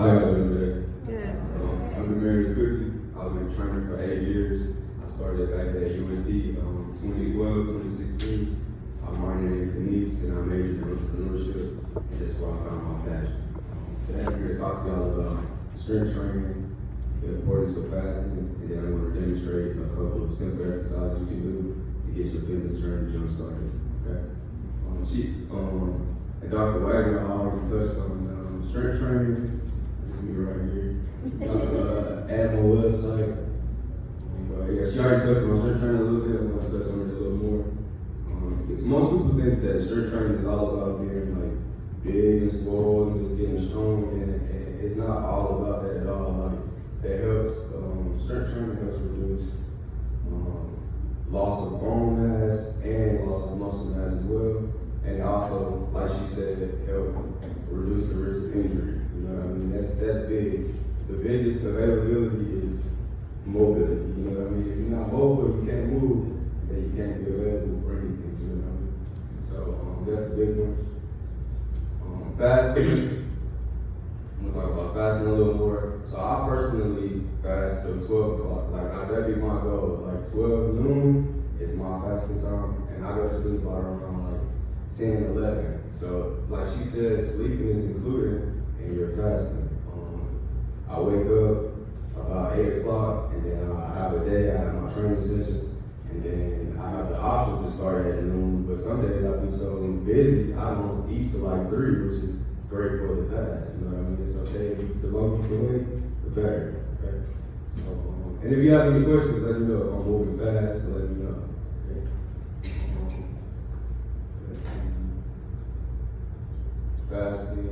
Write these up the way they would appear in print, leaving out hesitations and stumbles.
How y'all doing today? Good. I'm the Mayor's Cooksey. I've been training for 8 years. I started back at UNT 2012, 2016. I minored in kinesics and I majored in entrepreneurship, and that's where I found my passion. Today I'm here to talk to y'all about strength training, the importance of fasting, and then I'm going to demonstrate a couple of simple exercises you can do to get your fitness journey jump started. Okay. And Dr. Wagner already touched on strength training. This is me right here. Add my website. But yeah, she already touched on strength training a little bit. I'm going to touch on it a little more. Most people think that strength training is all about being like big and swole and just getting strong, and it's not all about that at all. Like that helps. Strength training helps reduce loss of bone mass and loss of muscle mass as well. And also, like she said, help reduce the risk of injury. You know what I mean? That's big. The biggest availability is mobility. You know what I mean? If you're not mobile, you can't move, then you can't be available for anything. You know what I mean? So that's the big one. Fasting. I'm gonna talk about fasting a little more. So I personally fast till 12 o'clock. Like that'd be my goal. Like 12 noon is my fasting time, and I go to sleep by around like 10, 11. So, like she said, sleeping is included in your fasting. I wake up about 8 o'clock, and then I have a day, I have my training sessions, and then I have the option to start at noon, but some days I'll be so busy, I don't eat till like 3, which is great for the fast, you know what I mean? It's okay, the longer you can wait, the better, okay? So, and if you have any questions, let me know. If I'm moving fast, let me know. Fasting.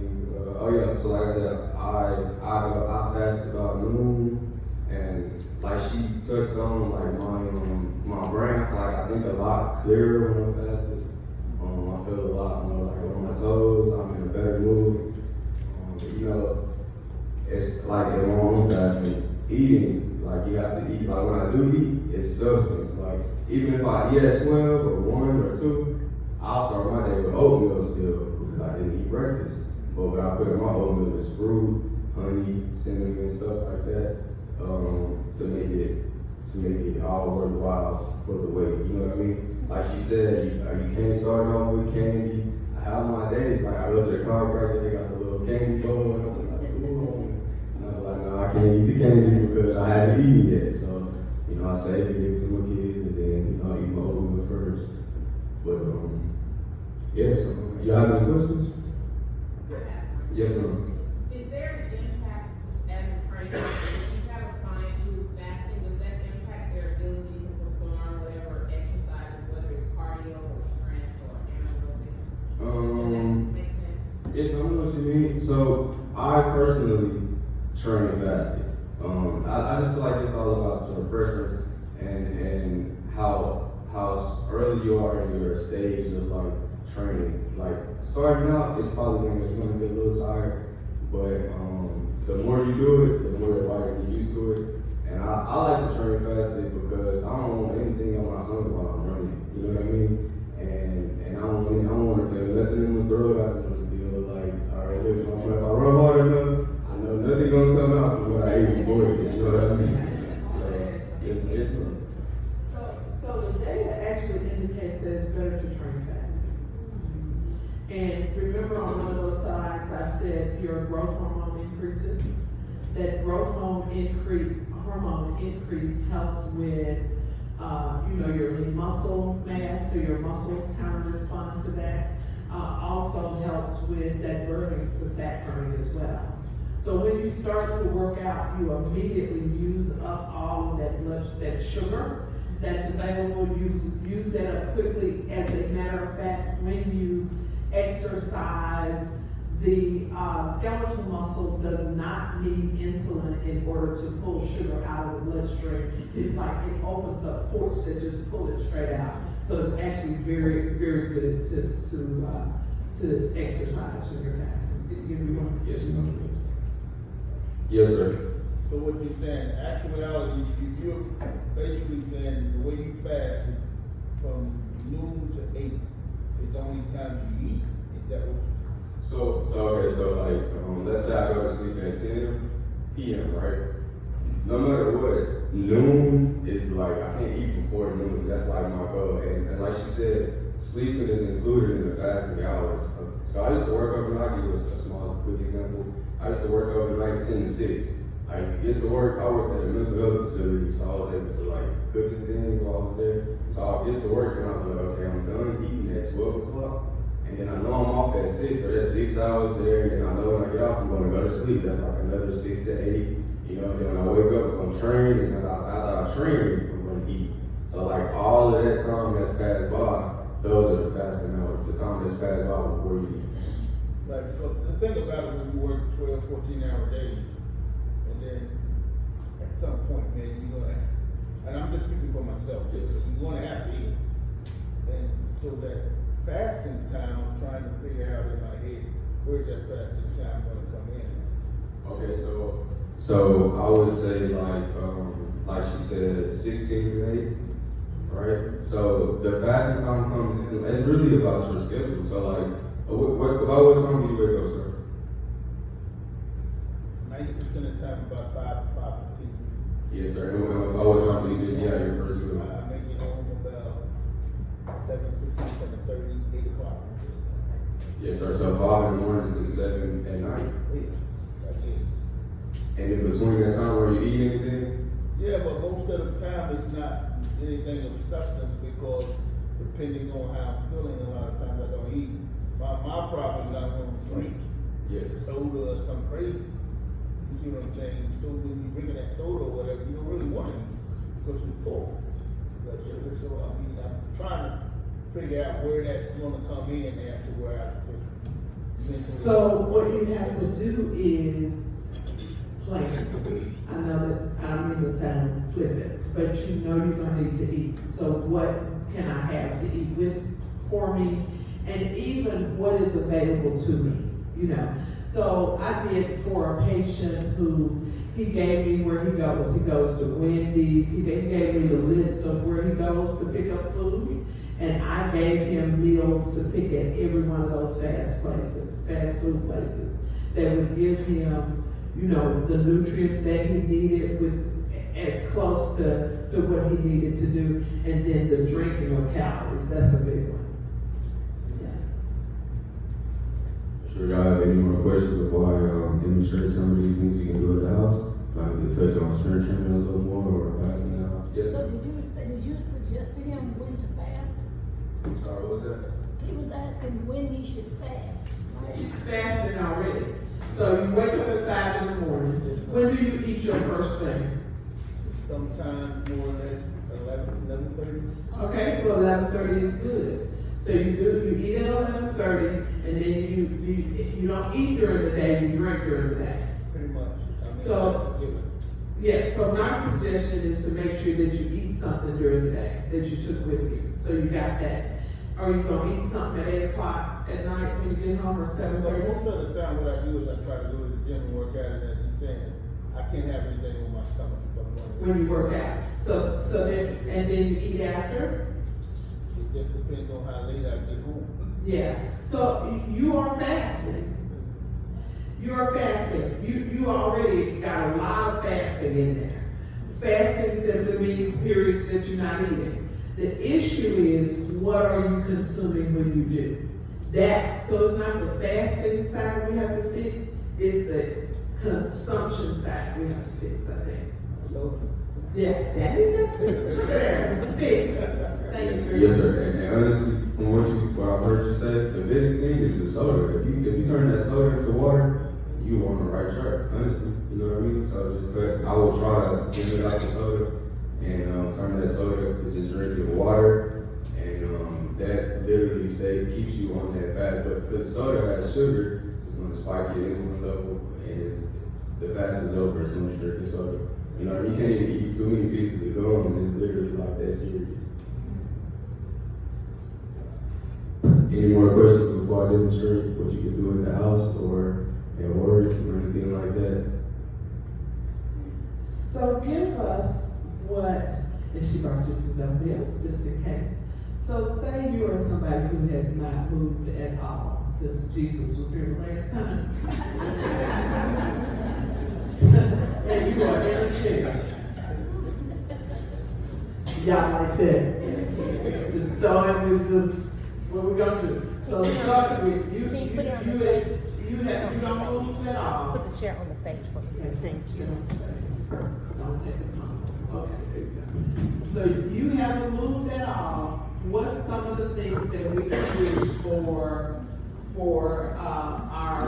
So like I said, I fast about noon, and like she touched on, like my brain, like I think a lot clearer when I'm fasting. I feel a lot more like on my toes. I'm in a better mood. You know, it's like if I'm fasting, eating, like you have to eat. Like when I do eat, it's substance. Like even if I eat at 12 or 1 or 2, I'll start my day with oatmeal still. I didn't eat breakfast, but what I put in my oatmeal is fruit, honey, cinnamon, stuff like that, to make it all worthwhile for the weight. You know what I mean? Like she said, you can't start off with candy. I have my days, like I go to the chiropractor, they got the little candy bowl, and I'm like, ooh. And I'm like, no, I can't eat the candy because I haven't eaten yet. So, you know, I save it, give it to my kids, and then I eat my oatmeal first. But yes. You have any questions? Yes, ma'am. Is there an impact as a trainer, if you have a client who's fasting, does that impact their ability to perform whatever exercises, whether it's cardio or strength or anaerobic? Does that make sense? Yes, I know what you mean. So I personally train fasting. I just feel like it's all about your preference and how early you are in your stage of like training. Like starting out, it's probably gonna make you gonna get a little tired, but the more you do it, the more your body get used to it. And I like to train fasting because I don't want anything on my stomach while I'm running. You know what I mean? And I don't want to feel nothing in my throat. I just want to feel like, all right, look, if I run hard enough, I know nothing gonna come out from what I ate before it. You know what I mean? So it's fun. So the data actually indicates that it's better to train fasting. And remember on one of those slides I said your growth hormone increases. That growth hormone increase helps with your lean muscle mass, so your muscles kind of respond to that. Also helps with that burning, the fat burning as well. So when you start to work out, you immediately use up all of that sugar that's available. You use that up quickly. As a matter of fact, when you exercise, the skeletal muscle does not need insulin in order to pull sugar out of the bloodstream. It opens up ports that just pull it straight out. So it's actually very, very good to exercise when you're fasting. Yes, ma'am. Yes, sir. So what you're saying, actuality, you're basically saying the way you fast from noon to 8 is the only time you eat. Is that what you're saying? Let's say I go to sleep at 10 p.m., right? No matter what, noon is like, I can't eat before noon. That's like my goal. And like she said, sleeping is included in the fasting hours. So I used to work overnight. I'll give you a small, quick example. I used to work overnight 10 to 6. I used to get to work. I worked at a mental health facility, so I was able to like cooking things while I was there. So I'll get to work and I'll be like, okay, I'm done eating at 12 o'clock. And then I know I'm off at 6, so that's 6 hours there. And then I know when I get off, I'm going to go to sleep. That's like another 6 to 8. You know, and then when I wake up, I'm going to train. And then after I train, I'm going to eat. So like all of that time that's passed by, those are the fasting hours. The time that's passed by before you eat. Like, the thing about it when you work 12, 14-hour days, and then at some point, man, you're going to, and I'm just speaking for myself, you're going to have to eat. And so that fasting time, I'm trying to figure out in my head, where's that fasting time going to come in? Okay, so I would say like she said, 16 to 8, right? So the fasting time comes in, it's really about your schedule. So like, about what time do you wake up, sir? 90% of the time, about 5:15. Yes, sir. And about what time do you get out your first meal? I make it home about 7:15, 7:30, 8 o'clock. Yes, sir. So 5 in the morning to 7 at night. Yeah, that's it. And in between that time where you eat anything? Yeah, but most of the time it's not anything of substance because depending on how I'm feeling, a lot of times I don't eat. My problem is I want to drink. Yes. Soda or something crazy. You see what I'm saying? So when you're drinking that soda or whatever, you don't really want to eat because you're full. But so I mean, I'm trying to figure out where that's going to come in after where I just. So what you have to do is plan. I know that I don't mean to sound flippant, but you know you're gonna need to eat. So what can I have to eat for me? And even what is available to me, you know. So I did for a patient who he gave me where he goes. He goes to Wendy's. He gave me the list of where he goes to pick up food. And I gave him meals to pick at every one of those fast food places that would give him, you know, the nutrients that he needed with as close to what he needed to do. And then the drinking of calories, that's a big one. Sure, y'all have any more questions before I demonstrate some of these things you can do at the house? Like we touch on strength training a little more or fasting out. Yes. So did you suggest to him when to fast? I'm sorry, what was that? He was asking when he should fast. Right? He's fasting already. So you wake up at 5 in the morning. When do you eat your first thing? Sometimes more or less 11:30. Okay, so 11:30 is good. So you eat at 11:30, and then you don't eat during the day, you drink during the day. Pretty much. I mean, So, yeah, so my suggestion is to make sure that you eat something during the day that you took with you. So you got that. Are you gonna eat something at 8 o'clock at night when you get home, or 7:30? Most of the time, what I do is I try to go to the gym and work out, and as he's saying, I can't have anything on my stomach if I'm going. When you work out. So then, and then you eat after? It just depends on how late I get home. Yeah. So you are fasting. You are fasting. You already got a lot of fasting in there. Fasting simply means periods that you're not eating. The issue is, what are you consuming when you do? So it's not the fasting side we have to fix, it's the consumption side we have to fix, I think. So, Yeah, that is good. There, fix. Thank you. Yes, sir. And honestly, from what I've heard you say, the biggest thing is the soda. If you turn that soda into water, you on the right track. Honestly, you know what I mean. So I will try to get it out the soda and turn that soda to just drinking water, and that literally keeps you on that fast. But the soda has sugar, so it's going to spike your insulin level, and the fast is over as soon as you drink the soda. You know, you can't even eat too many pieces of gum, and it's literally like that serious. Any more questions before I demonstrate what you can do in the house or at work or anything like that? So give us and she brought you some dumbbells just in case. So say you are somebody who has not moved at all. since Jesus was here last time. And you are in a chair. Y'all like that? To start with just what we're gonna do. So start with you. You don't move at all. Put the chair on the stage for me. Thank you. Don't take it home. Okay, there you go. So you haven't moved at all. What's some of the things that we can do for our,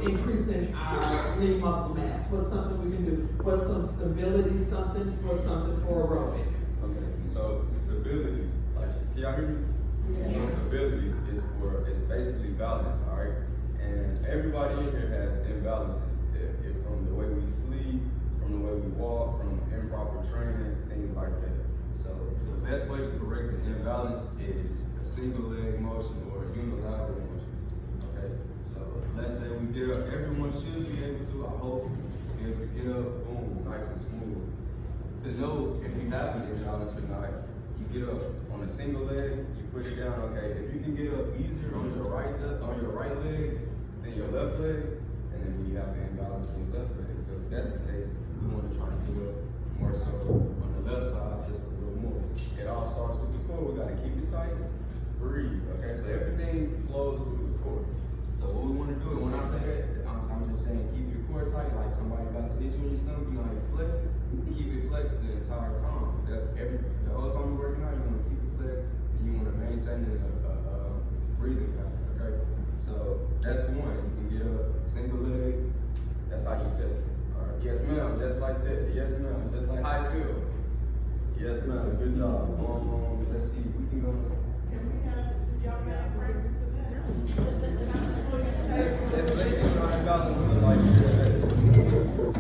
increasing our lean muscle mass? What's something we can do? What's some stability something? What's something for aerobic? Okay, so stability, like, can y'all hear me? Yeah. So stability is basically balance, all right? And everybody in here has imbalances. It's from the way we sleep, from the way we walk, from improper training, things like that. So the best way to correct the imbalance is a single leg motion or a unilateral motion. Okay? So let's say we get up, everyone should be able to, I hope, be able to get up, boom, nice and smooth. To know if you have an imbalance or not, you get up on a single leg, you put it down, okay? If you can get up easier on your right leg than your left leg, and then when you have an imbalance in your left leg. So if that's the case, we want to try to get up more so on the left side just a little more. It all starts with the core. We got to keep it tight, breathe, okay? So everything flows through the core. So what we want to do, when I say that, I'm just saying keep your core tight, like somebody about to hit you in your stomach, you know how you flex it? Keep it flexed the entire time. The whole time you're working out, you want to keep it flexed, and you want to maintain a breathing pattern, okay? So that's one. You can get up single leg. That's how you test it. All right. Yes, ma'am. Just like that. Yes, ma'am. Just like how I feel. Yes, ma'am. Good job. Let's see. We can go. Can we have y'all man practice Let's see what our imbalance is like.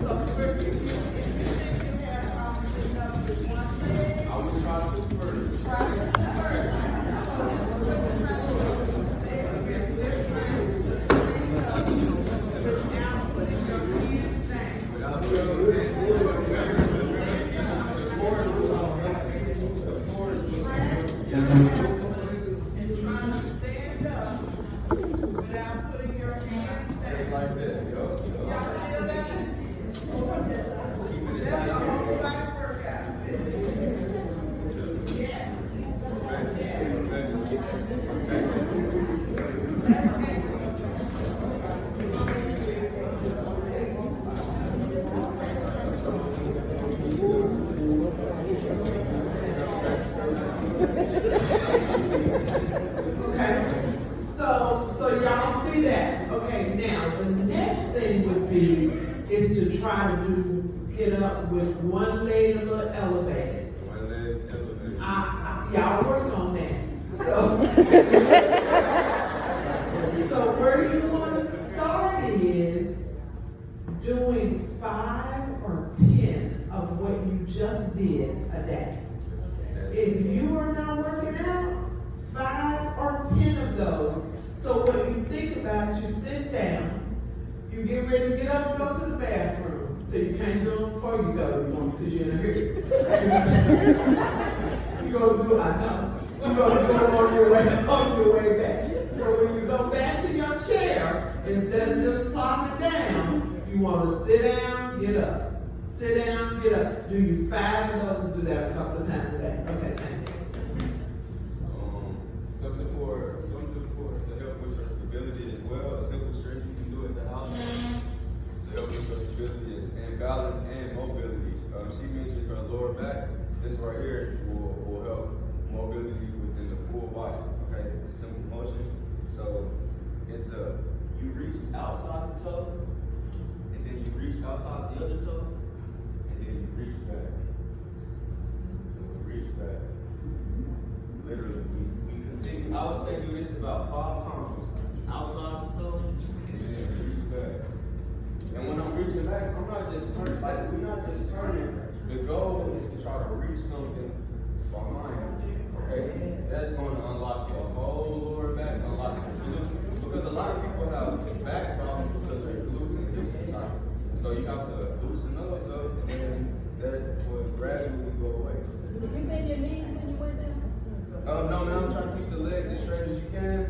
So if you think you have enough with one leg, I would try two first. try it first. Without putting your hands down. Without putting your hands And trying to stand up without putting your hands just down. like that. Y'all feel that? Keeping it That's a tight. whole lot of workout. Yes. That's excellent. Okay, so y'all see that? Okay, now the next thing would be is to try to get up with one leg a little elevated. One leg elevated. Y'all work on that. So where you want to start is doing 5 or 10 of what you just did a day. If you are not working out, 5 or 10 of those. So what you think about, you sit down, you get ready to get up and go to the bathroom. So you can't do them before you go, because you're in a hurry. You go do, I know. You're going to do them on your way back. So when you go back to your chair, instead of just plopping down, you want to sit down, get up. Sit down, get up. Do you 5 of those and do that a couple of times a day? Okay, thank you. Something to help with your stability as well. A simple stretch you can do at the house to help with your stability and balance and mobility. She mentioned her lower back. This right here will help mobility within the full body. Okay, a simple motion. So it's you reach outside the toe, and then you reach outside the other toe, and then you reach back. Reach back. Literally, we continue. I would say do this about 5 times. Outside the toe, and then reach back. And when I'm reaching back, I'm not just turning, like, we're not just turning. The goal is to try to reach something behind you, okay? That's going to unlock your whole lower back, unlock your glutes. Because a lot of people have back problems because their glutes and hips are tight. So you have to loosen those up, and that will gradually go away. Did you bend your knees when you went down? No, man, I'm trying to keep the legs as straight as you can.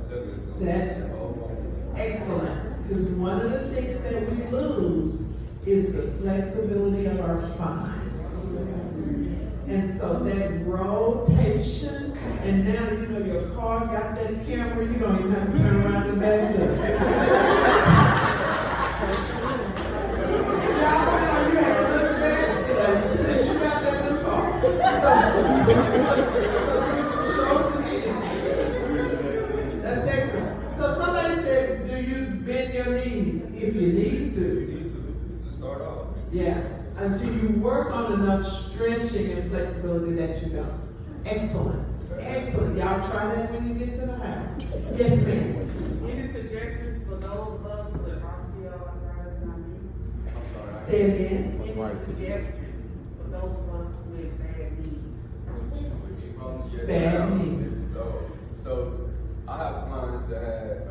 tell me something. That- Excellent, because one of the things that we lose is the flexibility of our spines. And so that rotation, and now you know your car got that camera, you don't even have to turn around and back up. Y'all know you had to look back, since you got that new car. That's excellent. So somebody said, do you bend your knees? If you need to. You need to start off. Yeah, until you work on enough stretching and flexibility that you don't. Excellent. Excellent. Y'all try that when you get to the house. Yes, ma'am. Any suggestions for those of us with osteoarthritis in our knees? I'm sorry. Say it again. Any suggestions for those of us with bad knees? Yes, Bad ma'am. knees. So I have clients that had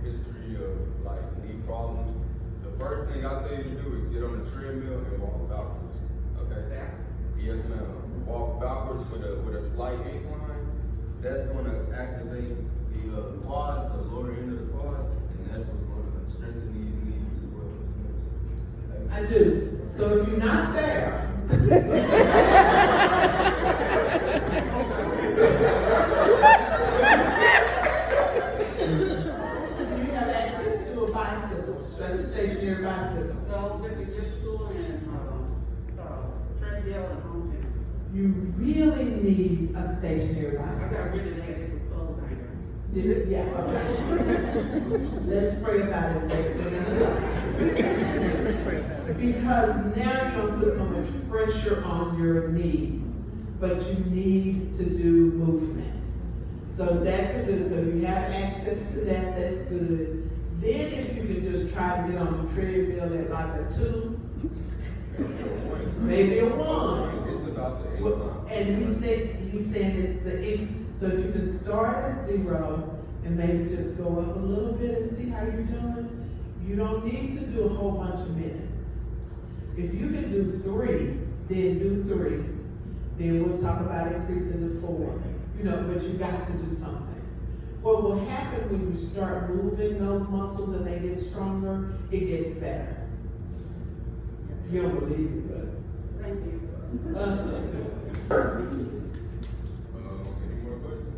history of like knee problems. The first thing I tell you to do is get on the treadmill and walk backwards. Okay? Yes, ma'am. Walk backwards with a slight incline. That's going to activate the quads, the lower end of the quads, and that's what's going to strengthen these knees as well. I do. So if you're not there, you have access to a bicycle, a stationary bicycle. So with the gift school and treadmill and home gym. You really need a stationary I bicycle. got rid of that little clothes hanger. Did it? Yeah, okay. Let's pray about it next thing. Because now you don't put so much pressure on your knees, but you need to do movement. So that's a good, so you have access to that, that's good. Then if you can just try to get on the treadmill at like a 2, maybe a 1. It's about the Well, incline. and he's saying it's so if you can start at 0 and maybe just go up a little bit and see how you're doing, you don't need to do a whole bunch of minutes. If you can do 3, then do 3. Then we'll talk about increasing to 4. But you got to do something. What will happen when you start moving those muscles and they get stronger, it gets better. You don't believe it, but Thank you. Any more questions?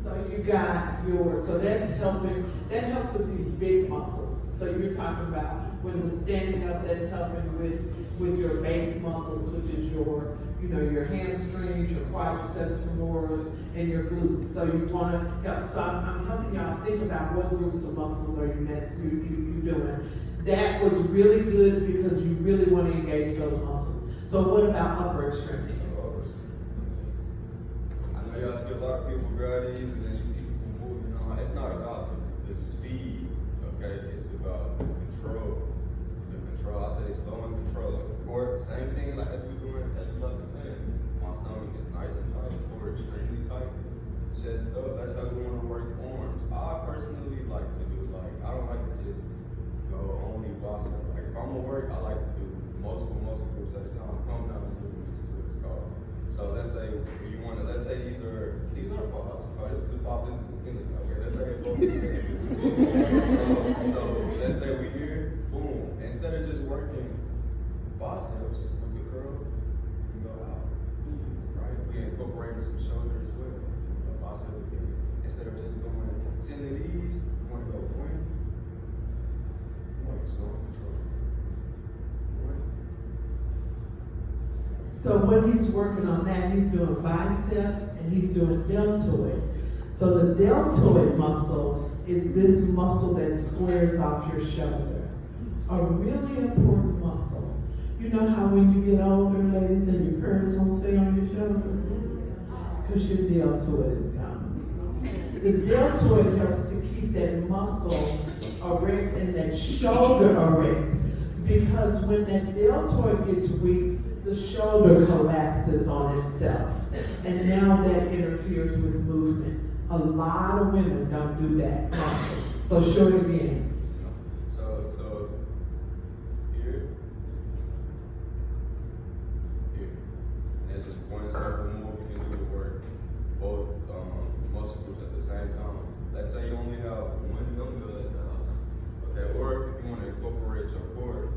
So you got so that's helping, that helps with these big muscles. So you're talking about when we're standing up, that's helping with your base muscles, which is your hamstrings, your quadriceps femoris, and your glutes. So you want to help. So I'm helping y'all think about what groups of muscles are you doing. That was really good because you really want to engage those muscles. So what about upper extremity? I know y'all see a lot of people grab these and then you see people moving on. It's not about the speed, okay? It's about the control. The control. I say slow and control. Core, same thing like as we're doing, as we like to say. My stomach is nice and tight, core extremely tight. Chest up, that's how we want to work arms. I personally like to do I don't like to just go only bicep. Like if I'm gonna work, I like to do multiple muscle groups at a time. Compound movements is what it's called. So let's say let's say these are 5. Oh, this is the 5, this is the 10. Okay, let's say it both so let's say we here, boom. Instead of just working biceps with the curl, we go out. Right? We incorporate some shoulder as well. Bicep again. Instead of just going 10 of these, you want to go 20. You want to slow control. So when he's working on that, he's doing biceps and he's doing deltoid. So the deltoid muscle is this muscle that squares off your shoulder. A really important muscle. You know how when you get older, ladies, and your curves won't stay on your shoulder? Because your deltoid is gone. The deltoid helps to keep that muscle erect and that shoulder erect. Because when that deltoid gets weak, the shoulder collapses on itself. And now that interferes with movement. A lot of women don't do that muscle. So show it again. So here. And there's just one simple move you can do to work both muscle groups same time. Let's say you only have one dumbbell at the house, okay? Or if you want to incorporate your core,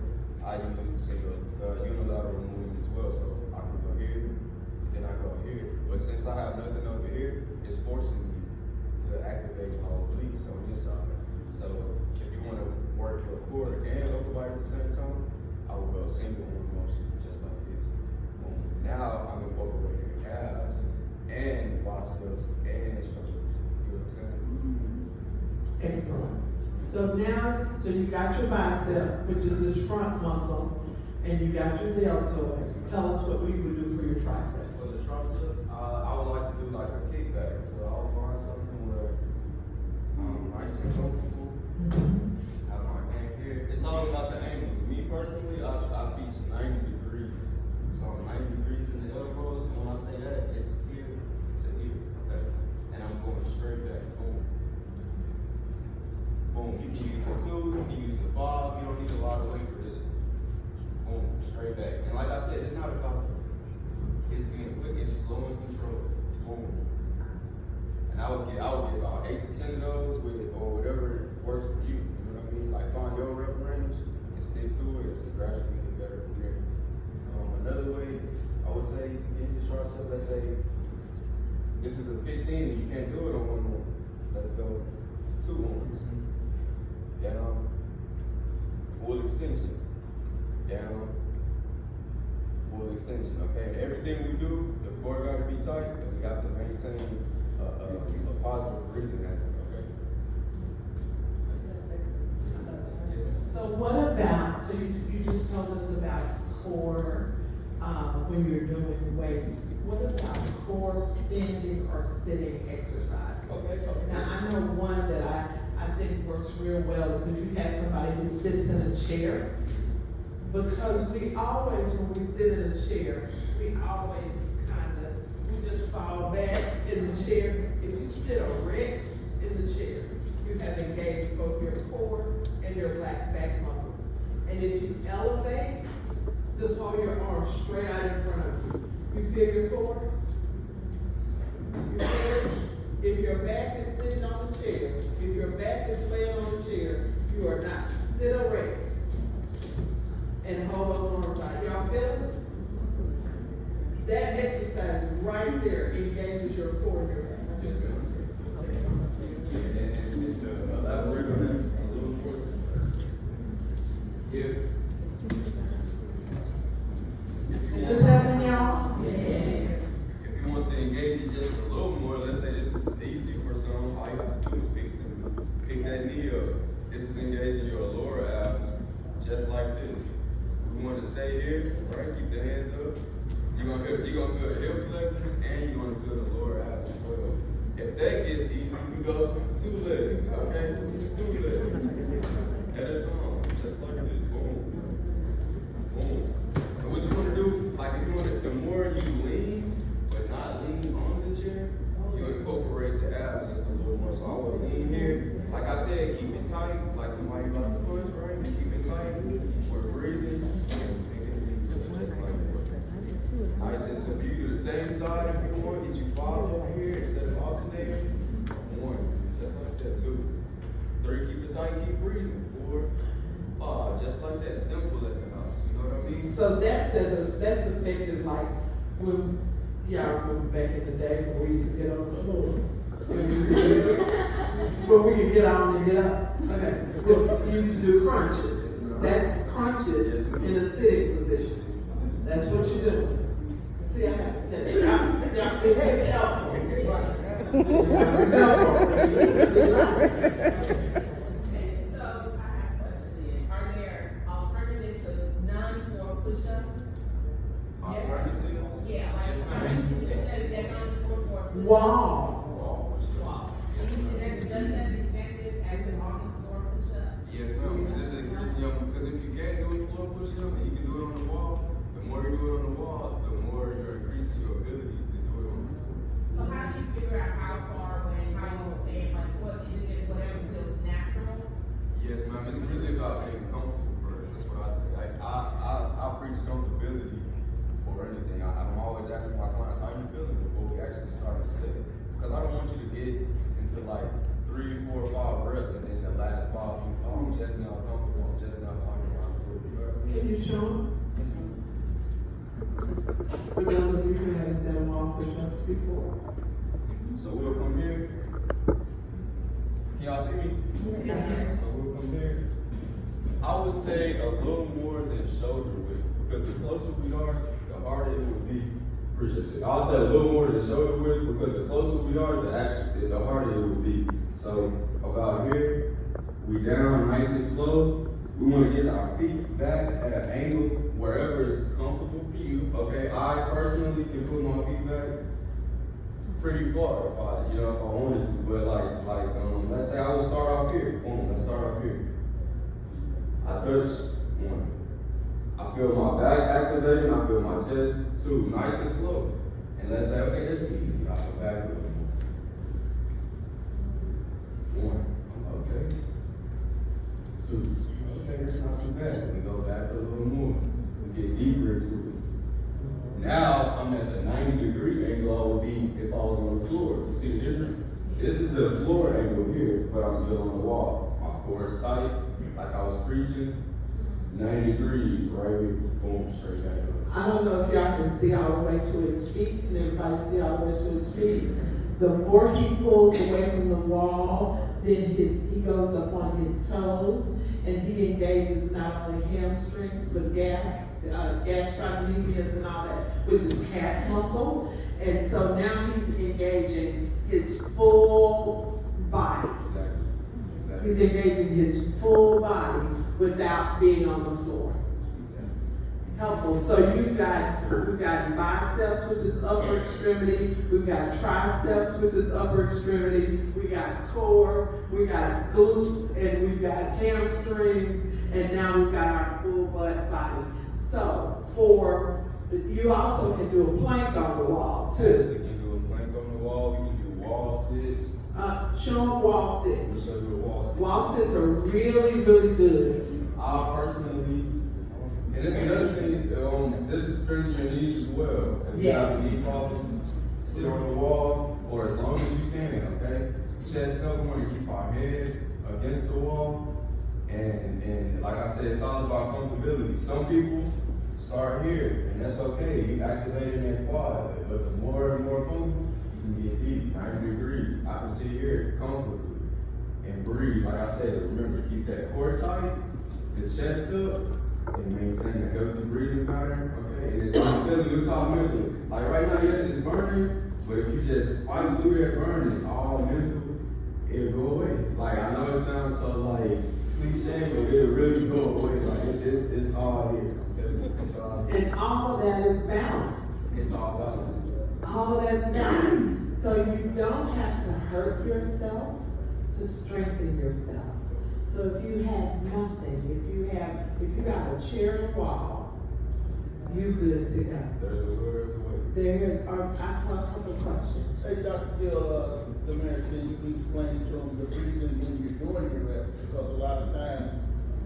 I use a single unilateral movement as well. So I can go here, then I go here. But since I have nothing over here, it's forcing me to activate my obliques on this side. So if you want to work your core and upper body at the same time, I will go single one motion, just like this. Boom. Now I'm incorporating calves and biceps and shoulders. You know what I'm saying? Excellent. So now, so you got your bicep, which is this front muscle, and you got your deltoid. Tell us what you would do for your tricep. For the tricep, I would like to do like a kickback. So I would find something where I'm nice and comfortable. Have my hand here. It's all about the angles. Me personally, I teach 90 degrees. So 90 degrees in the elbows. And when I say that, it's here to here. Okay? And I'm going straight back. Boom. Boom. You can use a 2, you can use a 5. You don't need a lot of weight for this one. Boom. Straight back. And like I said, it's not about it's being quick, it's slow and controlled. Boom. And I would get about 8 to 10 of those with or whatever works for you. You know what I mean? Like find your rep range and stick to it and just gradually get better from there. Another way I would say get the tricep, let's say this is a 15 and you can't do it on one arm. Let's go 2 arms. Down, full extension. Down, full extension. Okay, and everything we do, the core got to be tight, and we have to maintain a positive breathing habit. Okay. So what about, so you just told us about core when you're doing weights. What about core standing or sitting exercise? Okay. Now I know one that I think works real well is if you have somebody who sits in a chair, because we always, when we sit in a chair, we always we just fall back in the chair. If you sit erect in the chair, you have engaged both your core and your back muscles. And if you elevate, just hold your arms straight out in front of you. You feel your core? You feel it? If your back is sitting on the chair, if your back is laying on the chair, you are not. Sit erect and hold those arms out. Y'all feel it? That exercise right there engages your core and your back. Yes, ma'am. And to elaborate on that just a little more, if Is this happening, y'all? if you want to engage it just a little more, let's say this is easy for some, all you have to do is pick that knee up. This is engaging your lower abs, just like this. We want to stay here, right? Keep the hands up. You're gonna feel the hip flexors and you're gonna feel the lower abs as well. If that gets easy, we go 2 legs, okay? 2 legs. At a time, just like this. Boom. Boom. And what you wanna do, like if you wanna, the more you lean, but not lean on the chair, you incorporate the abs just a little more. So I would lean here. Like I said, keep it tight, like somebody about to punch, right? Keep it tight. We're breathing. Just like that. Nice and simple. You do the same side if you want. Get you 5 over here instead of alternating. 1, just like that. 2, 3, keep it tight, keep breathing. 4, 5, just like that. Simple at the house. You know what I mean? So that's effective, like when y'all remember back in the day when we used to get on the floor. When we could get on and get up. Okay. We used to do crunches. That's crunches in a sitting position. That's what you do. See, I have to tell you. It's helpful. So I have a question then. Are there alternatives to non-core push-ups? Alternatives? Yeah, like you said that non-core for push-ups. Wow. Walk. And that's just as effective as an on-the-floor push-up. Yes, ma'am. Because if you can't do a floor push-up and you can do it on the wall, the more you do it on the wall, the more you're increasing your ability to do it on the floor. So how do you figure out how far away, how you stand, like what is it, whatever feels natural? Yes, ma'am. It's really about being comfortable first. That's what I say. Like I preach comfortability before anything. I'm always asking my clients, how you feeling before we actually start to sit? Because I don't want you to get to like 3, 4, 5 reps, and then the last 5, I'm just now comfortable, I'm just now finding my groove. You know what I mean? Can you show them? Yes, ma'am. For those of you who haven't done wall push-ups before. So we'll come here. Can y'all see me? So we'll come here. I would say a little more than shoulder width, because the closer we are, the harder it will be. Appreciate it. I'll say a little more than shoulder width, because the closer we are, the harder it will be. So about here, we down nice and slow. We want to get our feet back at an angle wherever is comfortable for you. Okay, I personally can put my feet back pretty far if I wanted to. But let's say I would start off here. Boom, let's start off here. I touch 1. I feel my back activating. I feel my chest 2, nice and slow. And let's say, okay, that's easy. I go back with 1. Okay. 2. Okay, that's not too bad. So we go back a little more. We get deeper into it. Now I'm at the 90-degree angle I would be if I was on the floor. You see the difference? This is the floor angle here, but I'm still on the wall. My core is tight, like I was preaching. 90 degrees, right here, boom, straight back up. I don't know if y'all can see all the way to his feet. Can everybody see all the way to his feet? The more he pulls away from the wall, then he goes up on his toes, and he engages not only hamstrings but gastrocnemius and all that, which is calf muscle. And so now he's engaging his full body. Exactly. He's engaging his full body without being on the floor. Helpful. So we've got biceps, which is upper extremity. We've got triceps, which is upper extremity. We got core. We got glutes, and we've got hamstrings, and now we've got our full butt body. So you also can do a plank on the wall We too. can do a plank on the wall. We can do wall sits. Show them wall We'll sits. show you a wall sit. Wall sits are really, really good. I personally, and this is another thing, this is strengthening your knees as well. If you have knee problems, sit on the wall for as long as you can, okay? Chest up, we want to keep our head against the wall. And like I said, it's all about comfortability. Some people start here, and that's okay. You activating that quad, but the more and more comfortable, you can get deep, 90 degrees. I can sit here comfortably and breathe. Like I said, remember, keep that core tight, the chest up, and maintain a healthy breathing pattern. Okay, and I'm telling you, it's all mental. Like right now, yes, it's burning, but if you just fight through that burn, it's all mental. It'll go away. Like I know it sounds so like cliche, but it'll really go away. Like it's all here. It's all here. And all of that is balance. It's all balanced. All of that's balance. So you don't have to hurt yourself to strengthen yourself. So if you have nothing, if you got a chair and a wall, you good to go. There's a will, there's a way. There is, I saw a couple questions. Hey, Dr. Steele, the man, can you explain to them the reason when you're doing your reps? Because a lot of times,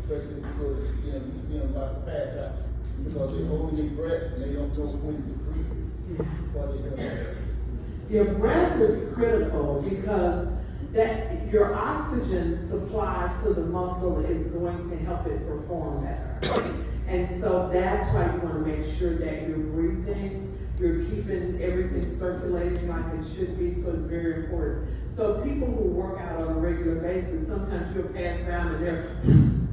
especially because you see them about to pass out, because they're holding their breath and they don't know when to breathe. While they're doing that. Your breath is critical because that your oxygen supply to the muscle is going to help it perform better. And so that's why you want to make sure that you're breathing, you're keeping everything circulating like it should be, so it's very important. So people who work out on a regular basis, sometimes you'll pass around and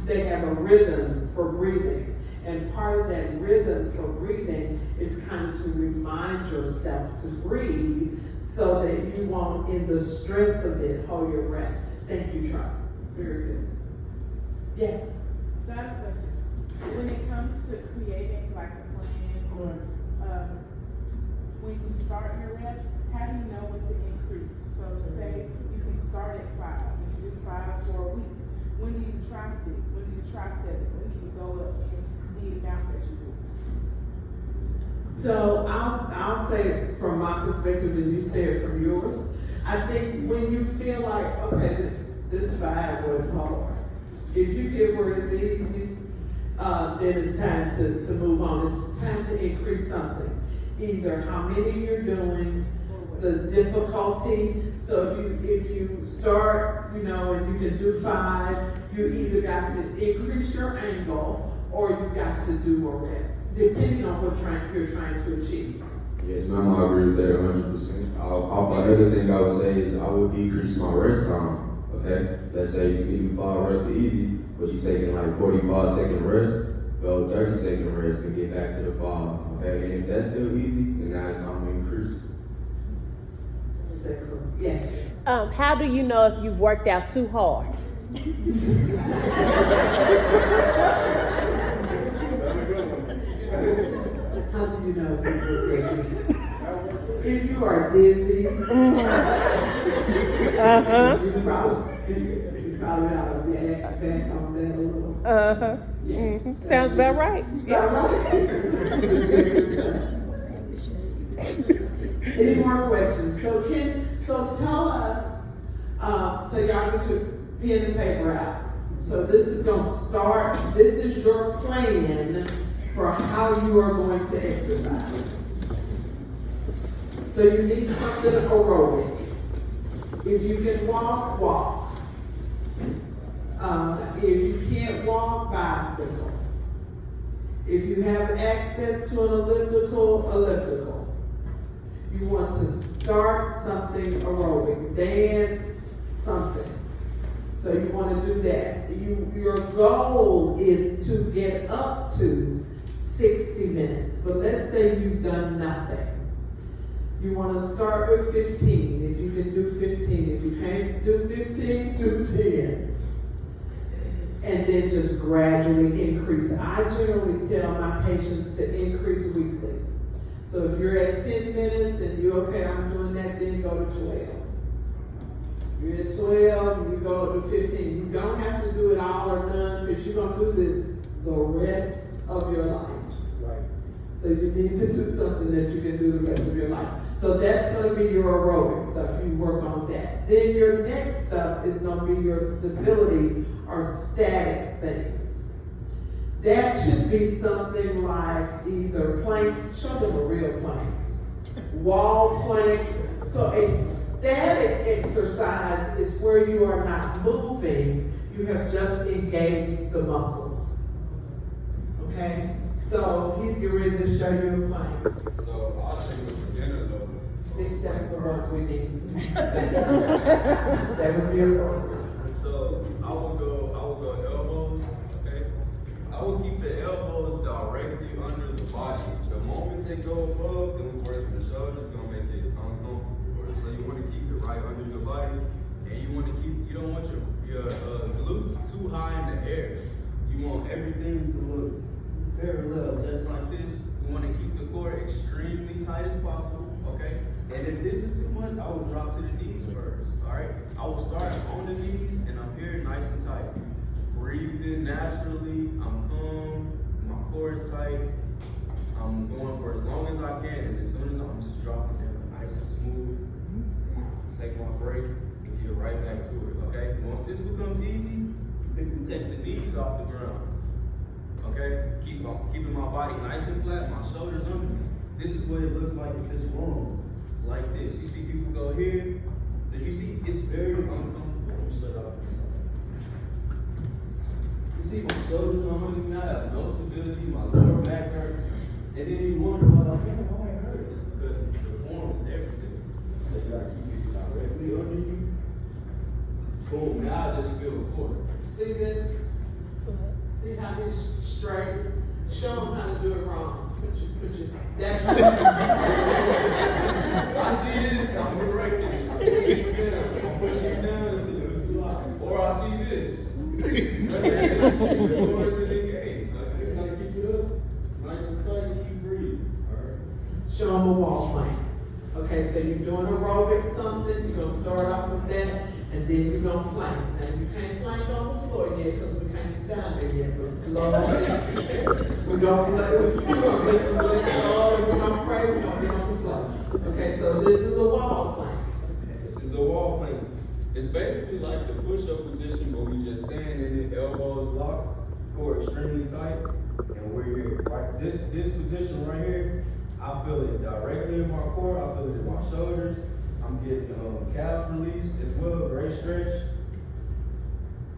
they have a rhythm for breathing. And part of that rhythm for breathing is kind of to remind yourself to breathe so that you won't, in the stress of it, hold your breath. Thank you, Troy. Very good. Yes? So I have a question. When it comes to creating like a plan or when you start your reps, how do you know when to increase? So say you can start at 5, you do 5 for a week. When do you try 6? When do you try 7? When do you go up the amount that you do? So I'll say it from my perspective as you say it from yours. I think when you feel like, okay, this 5 was hard. If you get where it's easy, then it's time to move on. It's time to increase something. either how many you're doing, the difficulty. So if you start, and you can do 5, you either got to increase your angle or you got to do a rest, depending on what you're trying to achieve. Yes, ma'am, I agree with that 100%. Another thing I would say is I would decrease my rest time, okay? Let's say you can do 5 reps easy, but you're taking like 45-second rest, go 30-second rest and get back to the 5, okay? And if that's still easy, then now it's time to increase. That's excellent. Yes. How do you know if you've worked out too hard? How do you know if you are dizzy? You probably ought to back on that a little. Yeah. Sounds about right. Any more questions? So tell us, so y'all get your pen and paper out. So this is gonna start, this is your plan for how you are going to exercise. So you need something aerobic. If you can walk, walk. If you can't walk, bicycle. If you have access to an elliptical. You want to start something aerobic, dance, something. So you want to do that. Your goal is to get up to 60 minutes, but let's say you've done nothing. You want to start with 15, if you can do 15. If you can't do 15, do 10. And then just gradually increase. I generally tell my patients to increase weekly. So if you're at 10 minutes and you're okay, I'm doing that, then go to 12. You're at 12, you go to 15. You don't have to do it all or none because you're going to do this the rest of your life. Right. So you need to do something that you can do the rest of your life. So that's going to be your aerobic stuff. You work on that. Then your next stuff is going to be your stability or static things. That should be something like either planks, show them a real plank, wall plank. So a static exercise is where you are not moving, you have just engaged the muscles. Okay? So he's getting ready to show you a plank. So I'll show you a beginner though. I think that's the one we need. That would be appropriate. So I will go elbows, okay? I will keep the elbows directly under the body. The moment they go above, then we work the shoulders, gonna make it uncomfortable for us. So you want to keep it right under your body, and you don't want your glutes too high in the air. You want everything to look parallel, just like this. We want to keep the core extremely tight as possible, okay? And if this is too much, I will drop to the knees first, all right? I will start on the knees, and I'm here nice and tight. Breathe in naturally, I'm calm, my core is tight. I'm going for as long as I can, and as soon as I'm just dropping down nice and smooth, take my break, and get right back to it, okay? Once this becomes easy, take the knees off the ground. Okay, keeping my body nice and flat, my shoulders under me. This is what it looks like if it's wrong, like this. You see people go here, you see it's very uncomfortable. Let me shut off this. You see my shoulders are under me, I have no stability, my lower back hurts. And then you wonder why it hurts. It's because the form is everything. So you gotta keep it directly under you. Boom, now I just feel the core. See this? See how he's straight? Show him how to do it wrong. Put your, that's I see this, I'm correcting it. I'm pushing it down, it's too high. Or I see this. You gotta keep it up. Nice and tight and keep breathing. Alright. show him a wall plank. Okay, so you're doing aerobic something, you're gonna start off with that, and then you're gonna plank. Now you can't plank on the floor yet, because we can't get down there yet, but Lord, we're gonna get some blessings, Lord, we're gonna pray, we're gonna get on the floor. Okay, so this is a wall plank. This is a wall plank. It's basically like the push-up position, but we just stand in it, elbows locked, core extremely tight, and we're here. Right, this position right here, I feel it core, I feel it in my shoulders. I'm getting calf release as well, great stretch.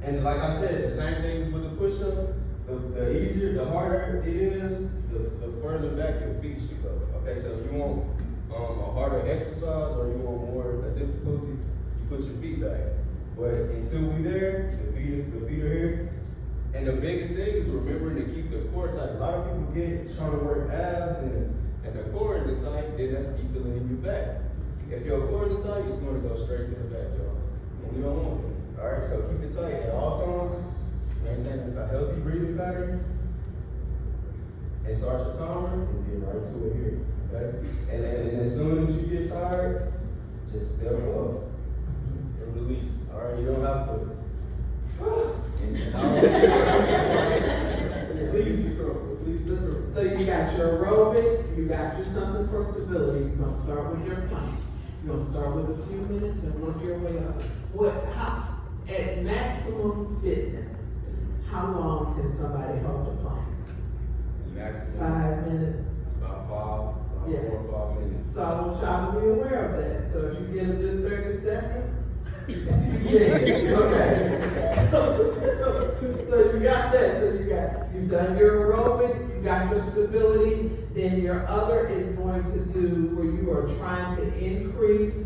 And like I said, the same things with the push-up. The easier, the harder it is, the further back your feet should go. Okay, so if you want a harder exercise or you want more a difficulty, you put your feet back. But until we there, the feet are here. And the biggest thing is remembering to keep the core tight. A lot of people get trying to work abs and the core isn't tight, then that's what you feeling in your back. If your core isn't tight, it's going to go straight to the back, y'all. And we don't want that. All right, so keep it tight at all times. Maintain a healthy breathing pattern. And start your timer and get right to it here. Okay? And as soon as you get tired, just step up and release. All right, you don't have to. Please be careful. Please be careful. So you got your aerobic, you got your something for stability. You're gonna start with your plank. You're gonna start with a few minutes and work your way up. At maximum fitness, how long can somebody hold a plank? Maximum 5 minutes. about 4 or 5 minutes. So I want y'all to be aware of that. So if you get a good 30 seconds, yeah, okay. So you got that. You've done your aerobic, you got your stability, then your other is going to do where you are trying to increase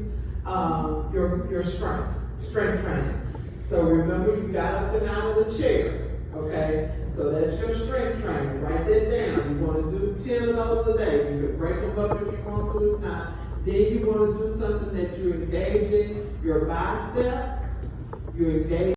your strength training. So remember, you got up and out of the chair, okay? So that's your strength training. Write that down. You want to do 10 of those a day. You can break them up if you want to, if not. Then you want to do something that you're engaging your biceps, you're engaging